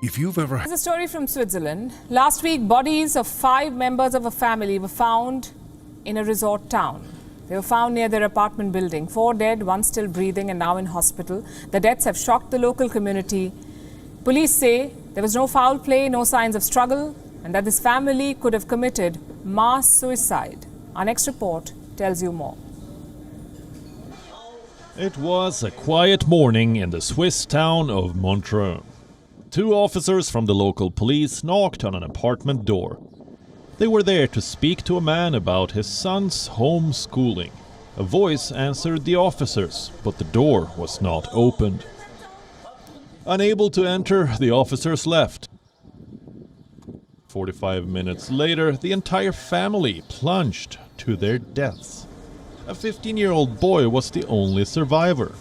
If you've ever... Here's a story from Switzerland. Last week, bodies of 5 members of a family were found in a resort town. They were found near their apartment building. 4 dead, 1 still breathing and now in hospital. The deaths have shocked the local community. Police say there was no foul play, no signs of struggle, and that this family could have committed mass suicide. Our next report tells you more. It was a quiet morning in the Swiss town of Montreux. 2 officers from the local police knocked on an apartment door. They were there to speak to a man about his son's homeschooling. A voice answered the officers, but the door was not opened. Unable to enter, the officers left. 45 minutes later, the entire family plunged to their deaths. A 15-year-old boy was the only survivor.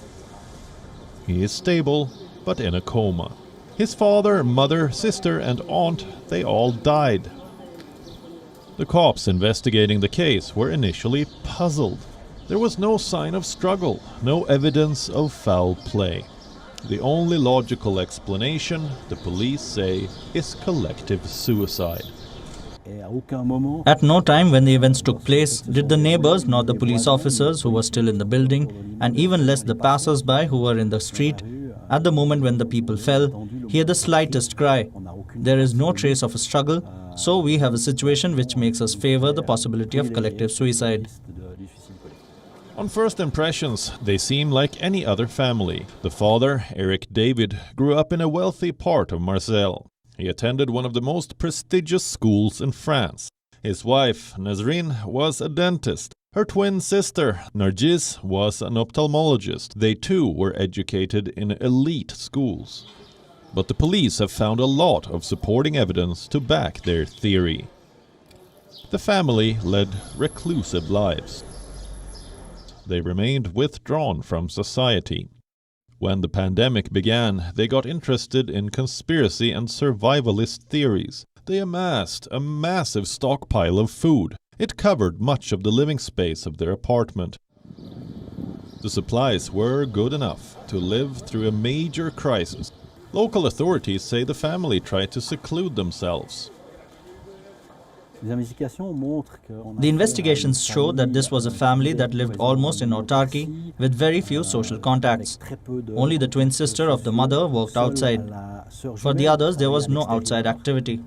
He is stable, but in a coma. His father, mother, sister, and aunt, they all died. The cops investigating the case were initially puzzled. There was no sign of struggle, no evidence of foul play. The only logical explanation, the police say, is collective suicide. At no time when the events took place did the neighbors nor the police officers who were still in the building, and even less the passers-by who were in the street, at the moment when the people fell, hear the slightest cry. There is no trace of a struggle, so we have a situation which makes us favor the possibility of collective suicide. On first impressions, they seem like any other family. The father, Eric David, grew up in a wealthy part of Marseille. He attended one of the most prestigious schools in France. His wife, Nazrine, was a dentist. Her twin sister, Nargis, was an ophthalmologist. They too were educated in elite schools. But the police have found a lot of supporting evidence to back their theory. The family led reclusive lives. They remained withdrawn from society. When the pandemic began, they got interested in conspiracy and survivalist theories. They amassed a massive stockpile of food. It covered much of the living space of their apartment. The supplies were good enough to live through a major crisis. Local authorities say the family tried to seclude themselves. The investigations show that this was a family that lived almost in autarky with very few social contacts. Only the twin sister of the mother worked outside. For the others, there was no outside activity.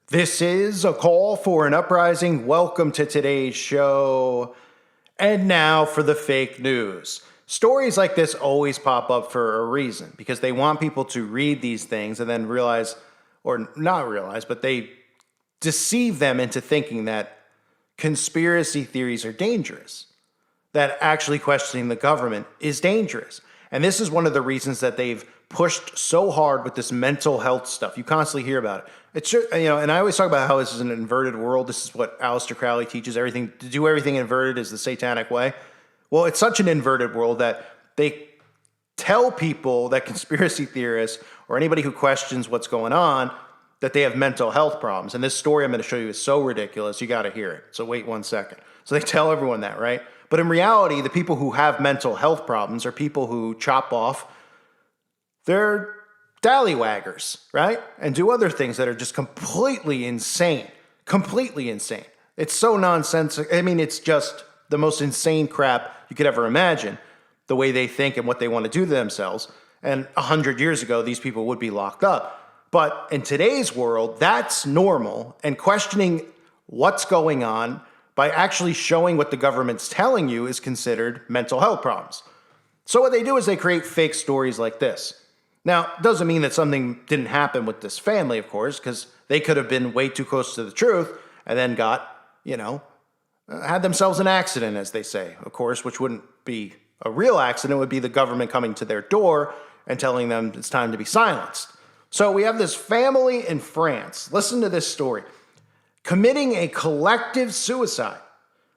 This is a call for an uprising. Welcome to today's show. And now for the fake news. Stories like this always pop up for a reason, because they want people to read these things and then realize, or not realize, but they deceive them into thinking that conspiracy theories are dangerous, that actually questioning the government is dangerous. And this is one of the reasons that they've pushed so hard with this mental health stuff. You constantly hear about it. It's, and I always talk about how this is an inverted world. This is what Aleister Crowley teaches. Everything, to do everything inverted is the satanic way. Well, it's such an inverted world that they tell people that conspiracy theorists or anybody who questions what's going on, that they have mental health problems. And this story I'm going to show you is so ridiculous, you got to hear it. So wait 1 second. So they tell everyone that, right? But in reality, the people who have mental health problems are people who chop off their dallywaggers, right? And do other things that are just completely insane. Completely insane. It's so nonsensical. I mean, it's just the most insane crap you could ever imagine, the way they think and what they want to do to themselves. And 100 years ago, these people would be locked up. But in today's world, that's normal. And questioning what's going on by actually showing what the government's telling you is considered mental health problems. So what they do is they create fake stories like this. Now, it doesn't mean that something didn't happen with this family, of course, because they could have been way too close to the truth and then got, had themselves an accident, as they say, of course, which wouldn't be a real accident. It would be the government coming to their door and telling them it's time to be silenced. So we have this family in France. Listen to this story. Committing a collective suicide.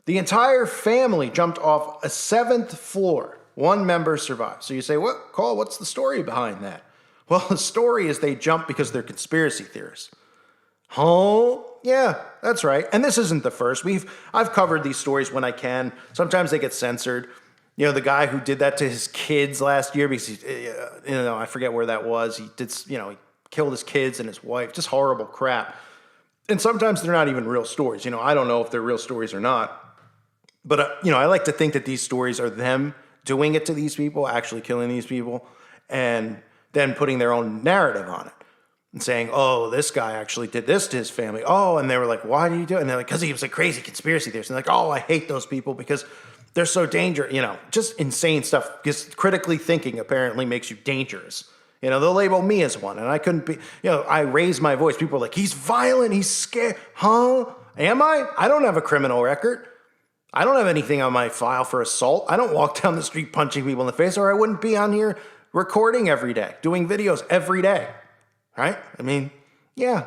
The entire family jumped off a 7th floor. 1 member survived. So you say, what, Cole, what's the story behind that? Well, the story is they jumped because they're conspiracy theorists. Oh, yeah, that's right. And this isn't the first. I've covered these stories when I can. Sometimes they get censored. The guy who did that to his kids last year because I forget where that was. He did, he killed his kids and his wife. Just horrible crap. And sometimes they're not even real stories. I don't know if they're real stories or not. But, I like to think that these stories are them doing it to these people, actually killing these people, and then putting their own narrative on it and saying, oh, this guy actually did this to his family. Oh, and they were like, why did he do it? And they're like, because he was a crazy conspiracy theorist. And they're like, oh, I hate those people because they're so dangerous. Just insane stuff. Because critically thinking apparently makes you dangerous. They'll label me as one. And I couldn't be, I raised my voice. People are like, he's violent. He's scared. Huh? Am I? I don't have a criminal record. I don't have anything on my file for assault. I don't walk down the street punching people in the face, or I wouldn't be on here recording every day, doing videos every day. Right? Yeah,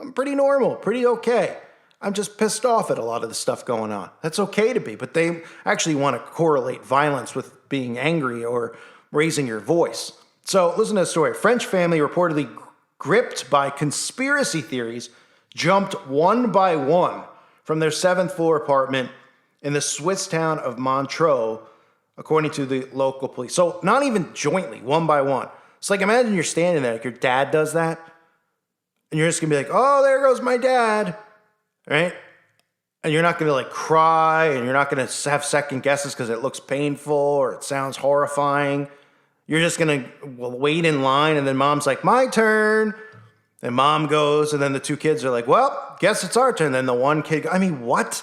I'm pretty normal, pretty okay. I'm just pissed off at a lot of the stuff going on. That's okay to be, but they actually want to correlate violence with being angry or raising your voice. So listen to the story. A French family reportedly gripped by conspiracy theories jumped one by one from their 7th floor apartment in the Swiss town of Montreux, according to the local police. So not even jointly, one by one. It's like, imagine you're standing there, like your dad does that, and you're just gonna be like, oh, there goes my dad, right? And you're not gonna like cry, and you're not gonna have second guesses because it looks painful or it sounds horrifying. You're just gonna wait in line, and then mom's like, my turn. And mom goes, and then the two kids are like, well, guess it's our turn. And then the one kid, what?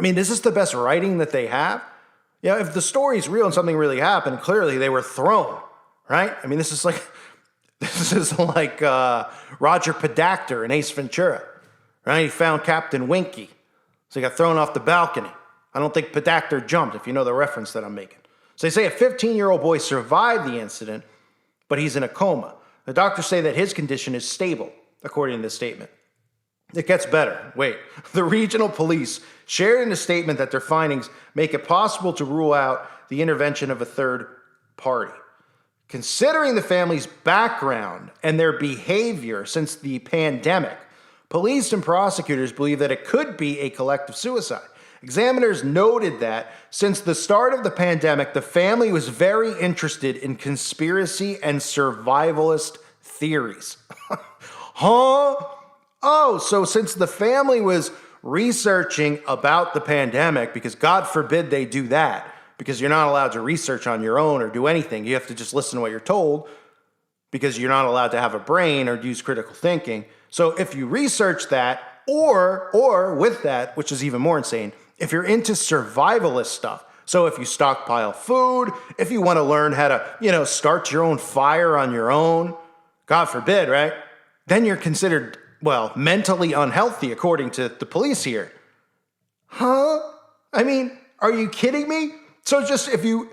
Is this the best writing that they have? If the story's real and something really happened, clearly they were thrown, right? This is like Roger Podacter in Ace Ventura, right? He found Captain Winky, so he got thrown off the balcony. I don't think Podacter jumped, if you know the reference that I'm making. So they say a 15-year-old boy survived the incident, but he's in a coma. The doctors say that his condition is stable, according to the statement. It gets better. Wait. The regional police shared in a statement that their findings make it possible to rule out the intervention of a third party. Considering the family's background and their behavior since the pandemic, police and prosecutors believe that it could be a collective suicide. Examiners noted that since the start of the pandemic, the family was very interested in conspiracy and survivalist theories. Huh? Oh, so since the family was researching about the pandemic, because God forbid they do that, because you're not allowed to research on your own or do anything. You have to just listen to what you're told because you're not allowed to have a brain or use critical thinking. So if you research that, or with that, which is even more insane, if you're into survivalist stuff, so if you stockpile food, if you want to learn how to, start your own fire on your own, God forbid, right? Then you're considered, mentally unhealthy, according to the police here. Huh? Are you kidding me? So just if you,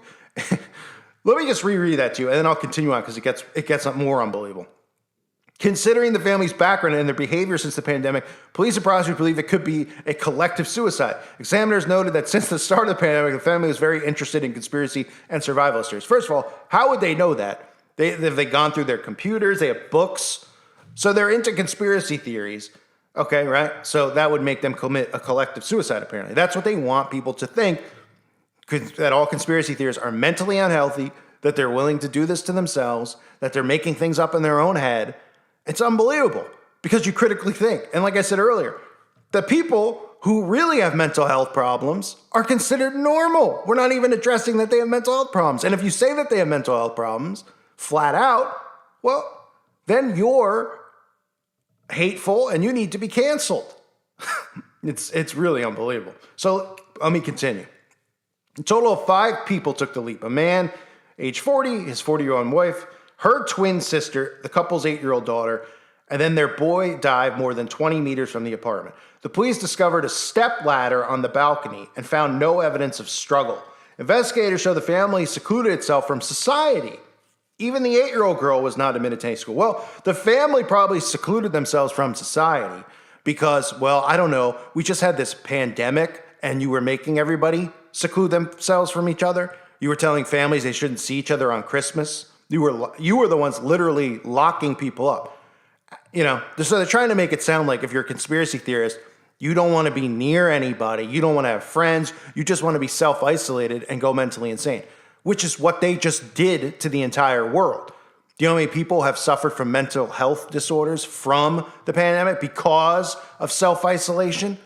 let me just reread that to you, and then I'll continue on because it gets more unbelievable. Considering the family's background and their behavior since the pandemic, police and prosecutors believe it could be a collective suicide. Examiners noted that since the start of the pandemic, the family was very interested in conspiracy and survivalist theories. First of all, how would they know that? Have they gone through their computers? They have books. So they're into conspiracy theories. Okay, right? So that would make them commit a collective suicide, apparently. That's what they want people to think, that all conspiracy theorists are mentally unhealthy, that they're willing to do this to themselves, that they're making things up in their own head. It's unbelievable because you critically think. And like I said earlier, the people who really have mental health problems are considered normal. We're not even addressing that they have mental health problems. And if you say that they have mental health problems flat out, well, then you're hateful and you need to be canceled. It's really unbelievable. So let me continue. A total of 5 people took the leap. A man, age 40, his 40-year-old wife, her twin sister, the couple's 8-year-old daughter, and then their boy dived more than 20 meters from the apartment. The police discovered a step ladder on the balcony and found no evidence of struggle. Investigators show the family secluded itself from society. Even the 8-year-old girl was not admitted to any school. Well, the family probably secluded themselves from society because, I don't know, we just had this pandemic and you were making everybody seclude themselves from each other. You were telling families they shouldn't see each other on Christmas. You were the ones literally locking people up. So they're trying to make it sound like if you're a conspiracy theorist, You don't want to be near anybody. You don't want to have friends. You just want to be self-isolated and go mentally insane, which is what they just did to the entire world. Do you know how many people have suffered from mental health disorders from the pandemic because of self-isolation,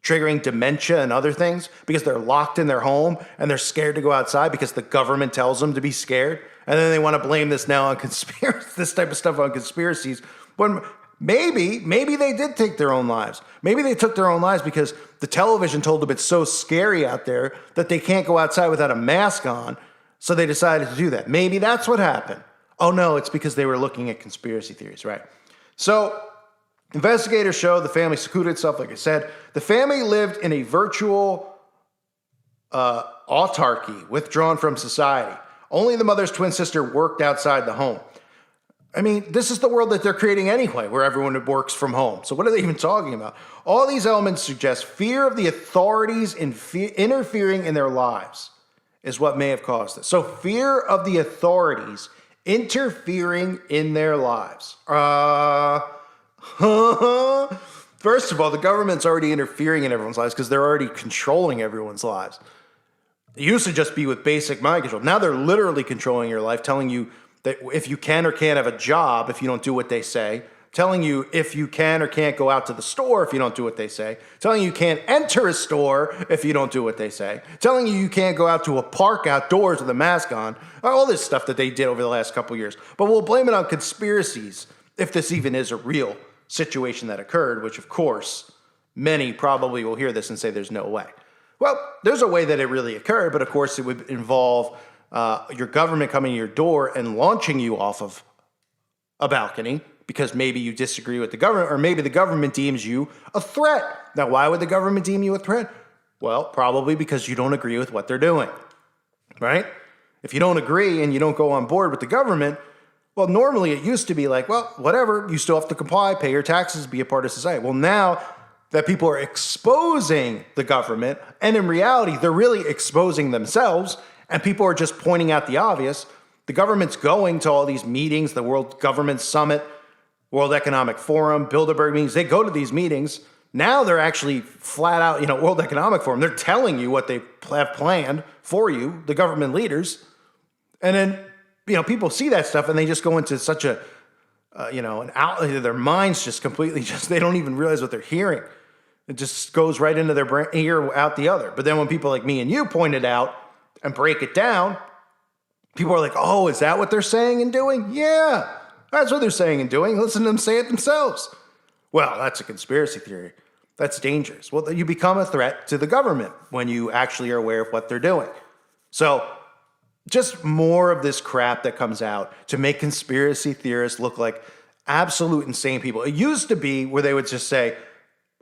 triggering dementia and other things because they're locked in their home and they're scared to go outside because the government tells them to be scared? And then they want to blame this now on this type of stuff on conspiracies. When maybe they did take their own lives. Maybe they took their own lives because the television told them it's so scary out there that they can't go outside without a mask on. So they decided to do that. Maybe that's what happened. Oh no, it's because they were looking at conspiracy theories, right? So investigators show the family secluded itself, like I said. The family lived in a virtual autarky, withdrawn from society. Only the mother's twin sister worked outside the home. I mean, this is the world that they're creating anyway, where everyone works from home. So what are they even talking about? All these elements suggest fear of the authorities interfering in their lives is what may have caused this. So fear of the authorities interfering in their lives. First of all, the government's already interfering in everyone's lives because they're already controlling everyone's lives. It used to just be with basic mind control. Now they're literally controlling your life, telling you that if you can or can't have a job if you don't do what they say, telling you if you can or can't go out to the store if you don't do what they say, telling you can't enter a store if you don't do what they say, telling you can't go out to a park outdoors with a mask on, all this stuff that they did over the last couple of years. But we'll blame it on conspiracies if this even is a real situation that occurred, which of course, many probably will hear this and say there's no way. Well, there's a way that it really occurred, but of course it would involve your government coming to your door and launching you off of a balcony because maybe you disagree with the government or maybe the government deems you a threat. Now, why would the government deem you a threat? Well, probably because you don't agree with what they're doing, right? If you don't agree and you don't go on board with the government, well, normally it used to be like, well, whatever, you still have to comply, pay your taxes, be a part of society. Well, now that people are exposing the government, and in reality, they're really exposing themselves, and people are just pointing out the obvious. The government's going to all these meetings, the World Government Summit, World Economic Forum, Bilderberg meetings. They go to these meetings. Now they're actually flat out, World Economic Forum. They're telling you what they have planned for you, the government leaders. And then, people see that stuff and they just go into such a, their minds just completely they don't even realize what they're hearing. It just goes right into their brain, ear out the other. But then when people like me and you point it out and break it down, people are like, oh, is that what they're saying and doing? Yeah, that's what they're saying and doing. Listen to them say it themselves. Well, that's a conspiracy theory. That's dangerous. Well, you become a threat to the government when you actually are aware of what they're doing. So just more of this crap that comes out to make conspiracy theorists look like absolute insane people. It used to be where they would just say,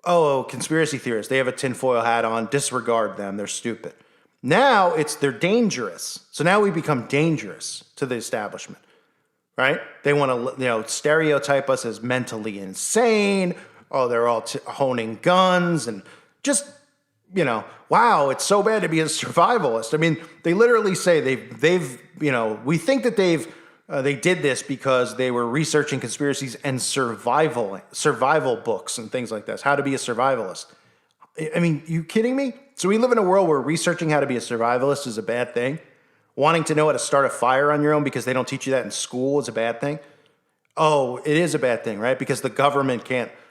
oh, conspiracy theorists, they have a tinfoil hat on, disregard them, they're stupid. Now they're dangerous. So now we become dangerous to the establishment, right? They want to, stereotype us as mentally insane. Oh, they're all honing guns and just, wow, it's so bad to be a survivalist. I mean, they literally say we think that they did this because they were researching conspiracies and survival books and things like this. How to be a survivalist. I mean, you kidding me? So we live in a world where researching how to be a survivalist is a bad thing. Wanting to know how to start a fire on your own because they don't teach you that in school is a bad thing. Oh, it is a bad thing, right? Because the government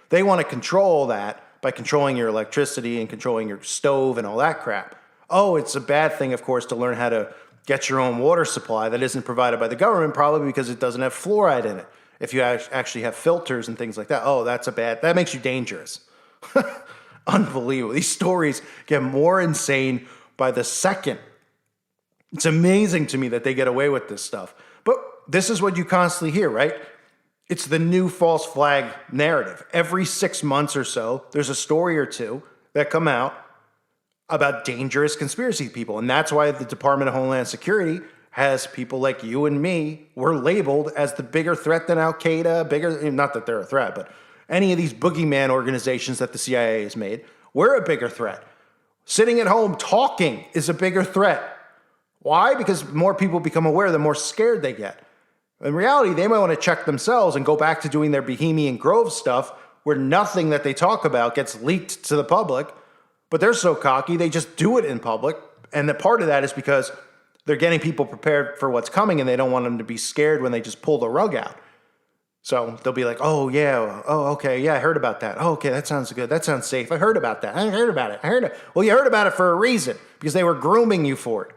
they want to control that by controlling your electricity and controlling your stove and all that crap. Oh, it's a bad thing, of course, to learn how to get your own water supply that isn't provided by the government, probably because it doesn't have fluoride in it. If you actually have filters and things like that, that makes you dangerous. Unbelievable. These stories get more insane by the second. It's amazing to me that they get away with this stuff. But this is what you constantly hear, right? It's the new false flag narrative. Every 6 months or so, there's a story or two that come out about dangerous conspiracy people. And that's why the Department of Homeland Security has people like you and me. We're labeled as the bigger threat than Al-Qaeda, not that they're a threat, but any of these boogeyman organizations that the CIA has made. We're a bigger threat. Sitting at home talking is a bigger threat. Why? Because more people become aware, the more scared they get. In reality, they might want to check themselves and go back to doing their Bohemian Grove stuff where nothing that they talk about gets leaked to the public, but they're so cocky, they just do it in public. And the part of that is because they're getting people prepared for what's coming and they don't want them to be scared when they just pull the rug out. So they'll be like, oh, yeah, oh, okay, yeah, I heard about that. Oh, okay, that sounds good. That sounds safe. I heard about that. I heard about it. Well, you heard about it for a reason, because they were grooming you for it.